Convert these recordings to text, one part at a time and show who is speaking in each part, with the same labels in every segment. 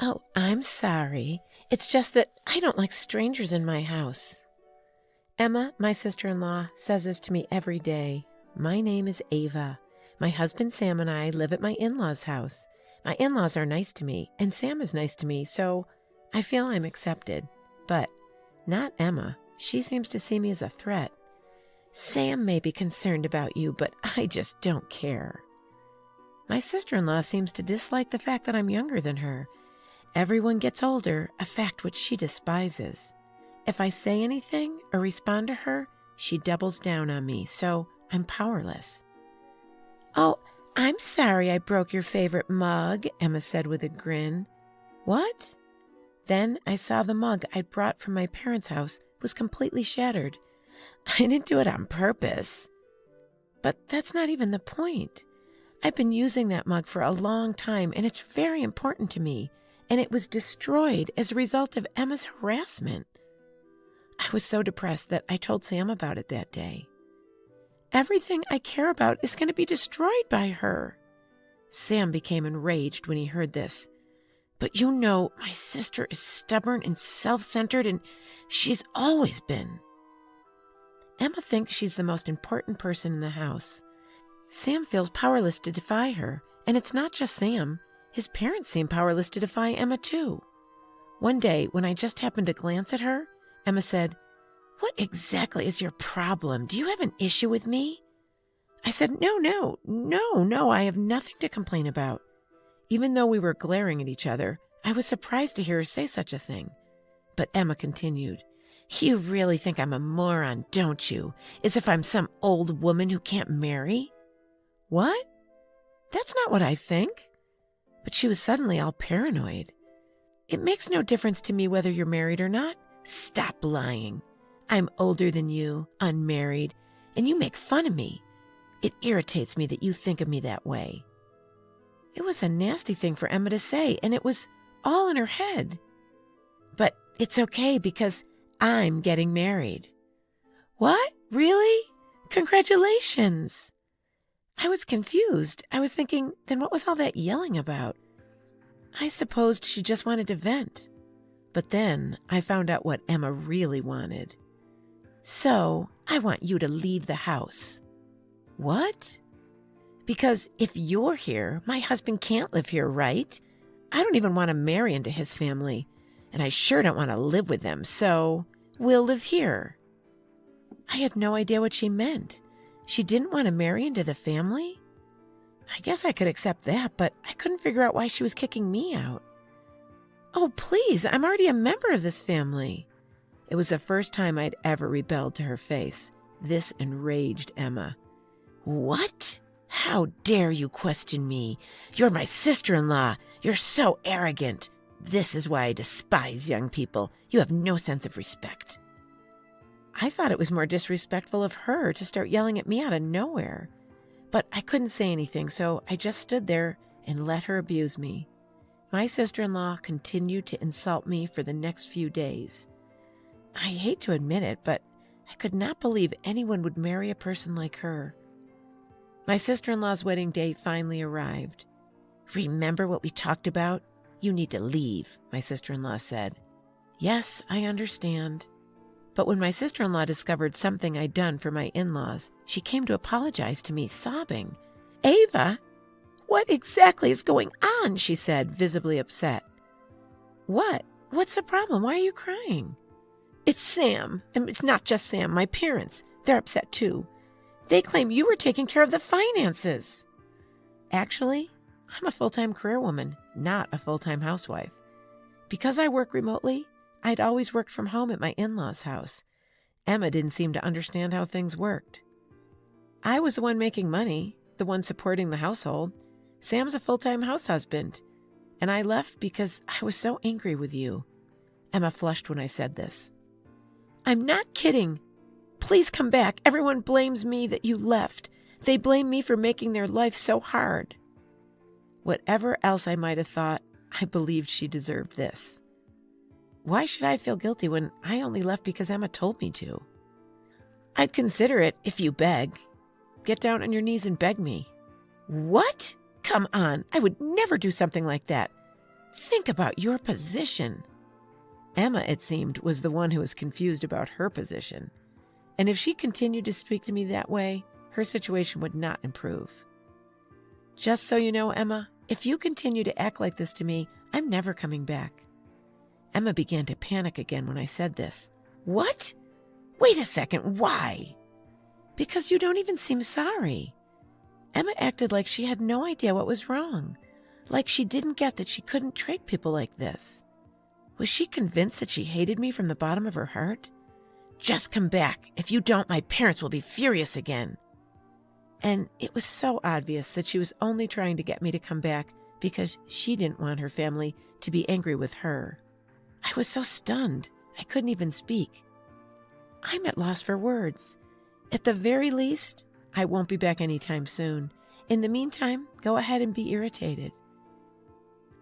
Speaker 1: Oh, I'm sorry. It's just that I don't like strangers in my house. Emma, my sister-in-law, says this to me every day. My name is Ava. My husband Sam and I live at my in-laws' house. My in-laws are nice to me, and Sam is nice to me, so I feel I'm accepted. But not Emma. She seems to see me as a threat. Sam may be concerned about you, but I just don't care. My sister-in-law seems to dislike the fact that I'm younger than her. Everyone gets older, a fact which she despises. If I say anything or respond to her, she doubles down on me, so I'm powerless. Oh, I'm sorry I broke your favorite mug, Emma said with a grin. What? Then I saw the mug I'd brought from my parents' house was completely shattered. I didn't do it on purpose. But that's not even the point. I've been using that mug for a long time, and it's very important to me, and it was destroyed as a result of Emma's harassment. I was so depressed that I told Sam about it that day. Everything I care about is going to be destroyed by her. Sam became enraged when he heard this. But you know, my sister is stubborn and self-centered, and she's always been. Emma thinks she's the most important person in the house. Sam feels powerless to defy her, and it's not just Sam. His parents seem powerless to defy Emma, too. One day, when I just happened to glance at her, Emma said, "What exactly is your problem? Do you have an issue with me?" I said, No, I have nothing to complain about. Even though we were glaring at each other, I was surprised to hear her say such a thing. But Emma continued, "You really think I'm a moron, don't you? As if I'm some old woman who can't marry?" What? That's not what I think. But she was suddenly all paranoid. It makes no difference to me whether you're married or not. Stop lying. I'm older than you, unmarried, and you make fun of me. It irritates me that you think of me that way. It was a nasty thing for Emma to say, and it was all in her head. But it's okay because I'm getting married. What? Really? Congratulations. I was confused. I was thinking, then what was all that yelling about? I supposed she just wanted to vent. But then I found out what Emma really wanted. So I want you to leave the house. What? Because if you're here, my husband can't live here, right? I don't even want to marry into his family, and I sure don't want to live with them, so we'll live here. I had no idea what she meant. She didn't want to marry into the family? I guess I could accept that, but I couldn't figure out why she was kicking me out. Oh, please, I'm already a member of this family. It was the first time I'd ever rebelled to her face. This enraged Emma. What? How dare you question me? You're my sister-in-law. You're so arrogant. This is why I despise young people. You have no sense of respect. I thought it was more disrespectful of her to start yelling at me out of nowhere. But I couldn't say anything, so I just stood there and let her abuse me. My sister-in-law continued to insult me for the next few days. I hate to admit it, but I could not believe anyone would marry a person like her. My sister-in-law's wedding day finally arrived. "Remember what we talked about? You need to leave," my sister-in-law said. Yes, I understand. But when my sister-in-law discovered something I'd done for my in-laws, she came to apologize to me, sobbing. "Ava, what exactly is going on?" she said, visibly upset. What? What's the problem? Why are you crying? "It's Sam. And it's not just Sam. My parents. They're upset too. They claim you were taking care of the finances." Actually, I'm a full-time career woman, not a full-time housewife. Because I work remotely, I'd always worked from home at my in-laws' house. Emma didn't seem to understand how things worked. I was the one making money, the one supporting the household. Sam's a full-time house husband. And I left because I was so angry with you. Emma flushed when I said this. "I'm not kidding. Please come back. Everyone blames me that you left. They blame me for making their life so hard." Whatever else I might have thought, I believed she deserved this. Why should I feel guilty when I only left because Emma told me to? "I'd consider it if you beg. Get down on your knees and beg me." "What? Come on. I would never do something like that. Think about your position. Emma, it seemed, was the one who was confused about her position. And if she continued to speak to me that way, her situation would not improve. Just so you know, Emma, if you continue to act like this to me, I'm never coming back. Emma began to panic again when I said this. What? Wait a second, why? Because you don't even seem sorry. Emma acted like she had no idea what was wrong, like she didn't get that she couldn't treat people like this. Was she convinced that she hated me from the bottom of her heart? Just come back. If you don't, my parents will be furious again. And it was so obvious that she was only trying to get me to come back because she didn't want her family to be angry with her. I was so stunned, I couldn't even speak. I'm at loss for words. At the very least, I won't be back anytime soon. In the meantime, go ahead and be irritated.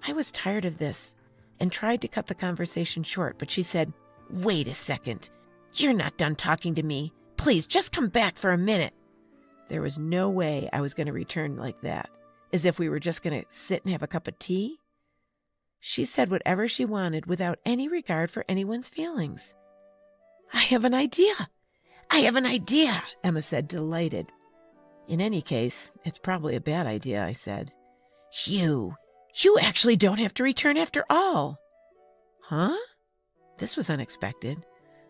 Speaker 1: I was tired of this and tried to cut the conversation short, but she said, Wait a second. You're not done talking to me. Please, just come back for a minute. There was no way I was going to return like that, as if we were just going to sit and have a cup of tea. She said whatever she wanted without any regard for anyone's feelings. I have an idea. I have an idea, Emma said, delighted. In any case, it's probably a bad idea, I said. You actually don't have to return after all. Huh? This was unexpected.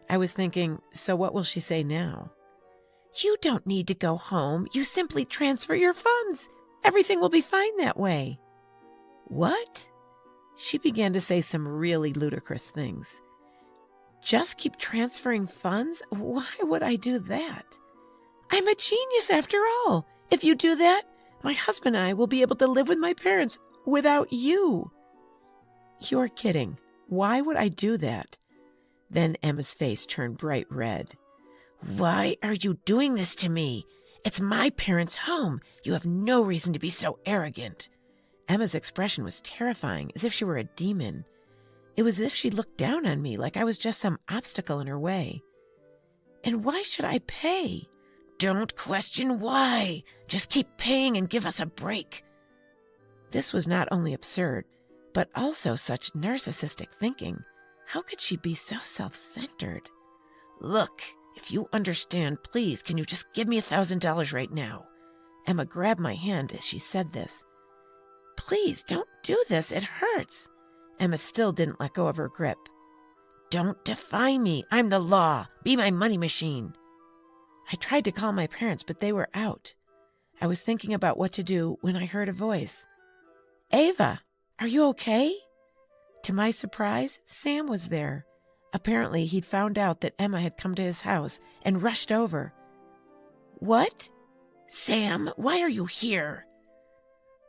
Speaker 1: I was thinking, so what will she say now? You don't need to go home. You simply transfer your funds. Everything will be fine that way. What? She began to say some really ludicrous things. Just keep transferring funds? Why would I do that? I'm a genius after all. If you do that, my husband and I will be able to live with my parents without you. You're kidding. Why would I do that? Then Emma's face turned bright red. Why are you doing this to me? It's my parents' home. You have no reason to be so arrogant. Emma's expression was terrifying, as if she were a demon. It was as if she looked down on me like I was just some obstacle in her way. And why should I pay? Don't question why. Just keep paying and give us a break. This was not only absurd, but also such narcissistic thinking. How could she be so self-centered? Look, if you understand, please, can you just give me $1,000 right now? Emma grabbed my hand as she said this. Please, don't do this. It hurts. Emma still didn't let go of her grip. Don't defy me. I'm the law. Be my money machine. I tried to call my parents, but they were out. I was thinking about what to do when I heard a voice. Ava, are you okay? To my surprise, Sam was there. Apparently, he'd found out that Emma had come to his house and rushed over. What? Sam, why are you here?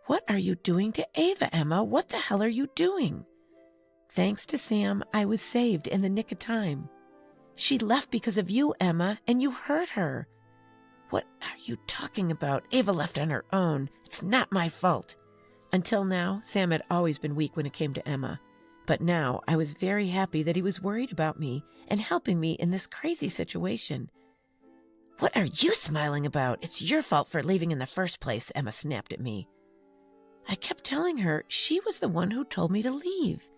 Speaker 1: What are you doing to Ava, Emma? What the hell are you doing? Thanks to Sam, I was saved in the nick of time. She left because of you, Emma, and you hurt her. What are you talking about? Ava left on her own. It's not my fault. Until now, Sam had always been weak when it came to Emma. But now I was very happy that he was worried about me and helping me in this crazy situation. What are you smiling about? It's your fault for leaving in the first place, Emma snapped at me. I kept telling her she was the one who told me to leave.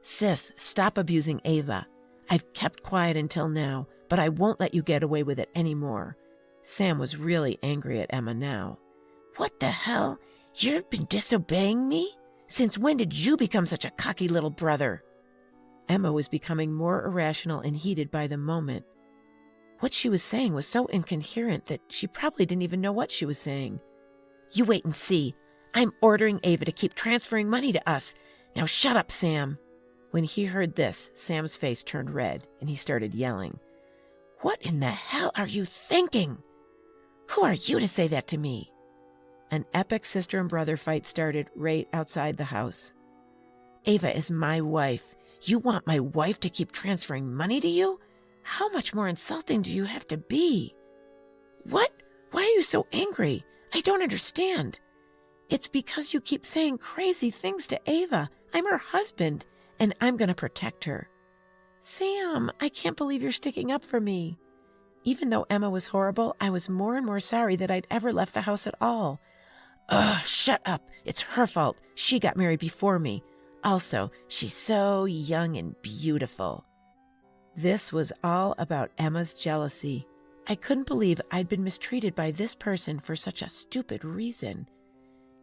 Speaker 1: Sis, stop abusing Ava. I've kept quiet until now, but I won't let you get away with it anymore. Sam was really angry at Emma now. What the hell? You've been disobeying me? Since when did you become such a cocky little brother? Emma was becoming more irrational and heated by the moment. What she was saying was so incoherent that she probably didn't even know what she was saying. You wait and see. I'm ordering Ava to keep transferring money to us. Now shut up, Sam. When he heard this, Sam's face turned red and he started yelling. What in the hell are you thinking? Who are you to say that to me? An epic sister and brother fight started right outside the house. Ava is my wife. You want my wife to keep transferring money to you? How much more insulting do you have to be? What? Why are you so angry? I don't understand. It's because you keep saying crazy things to Ava. I'm her husband, and I'm going to protect her. Sam, I can't believe you're sticking up for me. Even though Emma was horrible, I was more and more sorry that I'd ever left the house at all. Ugh, shut up. It's her fault. She got married before me. Also, she's so young and beautiful. This was all about Emma's jealousy. I couldn't believe I'd been mistreated by this person for such a stupid reason.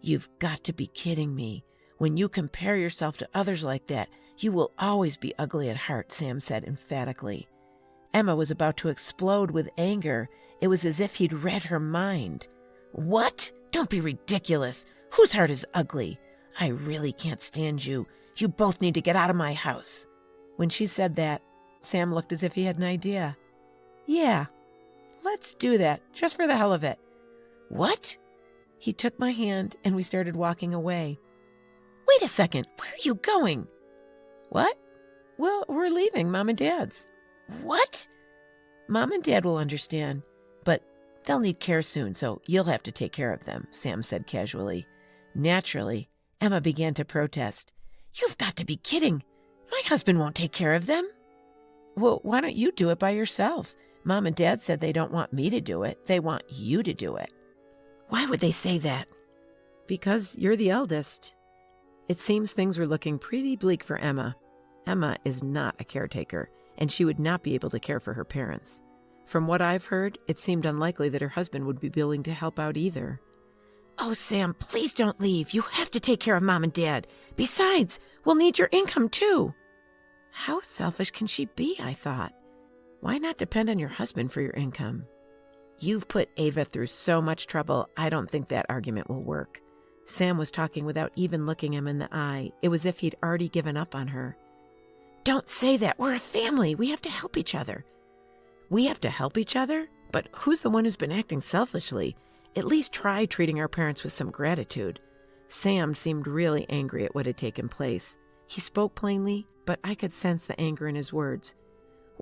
Speaker 1: You've got to be kidding me. When you compare yourself to others like that, you will always be ugly at heart, Sam said emphatically. Emma was about to explode with anger. It was as if he'd read her mind. What? Don't be ridiculous. Whose heart is ugly? I really can't stand you. You both need to get out of my house. When she said that, Sam looked as if he had an idea. Yeah, let's do that, just for the hell of it. What? He took my hand and we started walking away. Wait a second, where are you going? What? Well, we're leaving Mom and Dad's. What? Mom and Dad will understand, but they'll need care soon, so you'll have to take care of them, Sam said casually. Naturally, Emma began to protest. You've got to be kidding. My husband won't take care of them. Well, why don't you do it by yourself? Mom and Dad said they don't want me to do it. They want you to do it. Why would they say that? Because you're the eldest. It seems things were looking pretty bleak for Emma. Emma is not a caretaker, and she would not be able to care for her parents. From what I've heard, it seemed unlikely that her husband would be willing to help out either. Oh, Sam, please don't leave. You have to take care of Mom and Dad. Besides, we'll need your income too. How selfish can she be, I thought. Why not depend on your husband for your income? You've put Ava through so much trouble, I don't think that argument will work. Sam was talking without even looking him in the eye. It was as if he'd already given up on her. Don't say that. We're a family. We have to help each other. We have to help each other? But who's the one who's been acting selfishly? At least try treating our parents with some gratitude. Sam seemed really angry at what had taken place. He spoke plainly, but I could sense the anger in his words.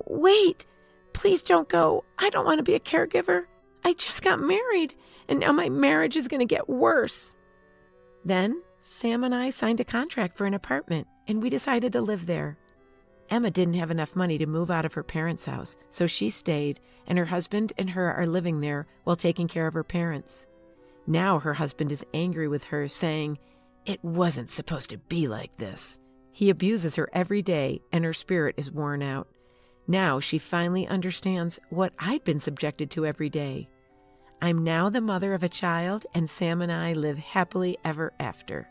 Speaker 1: Wait! Please don't go. I don't want to be a caregiver. I just got married, and now my marriage is going to get worse. Then Sam and I signed a contract for an apartment, and we decided to live there. Emma didn't have enough money to move out of her parents' house, so she stayed, and her husband and her are living there while taking care of her parents. Now her husband is angry with her, saying, "It wasn't supposed to be like this." He abuses her every day, and her spirit is worn out. Now she finally understands what I'd been subjected to every day. I'm now the mother of a child, and Sam and I live happily ever after.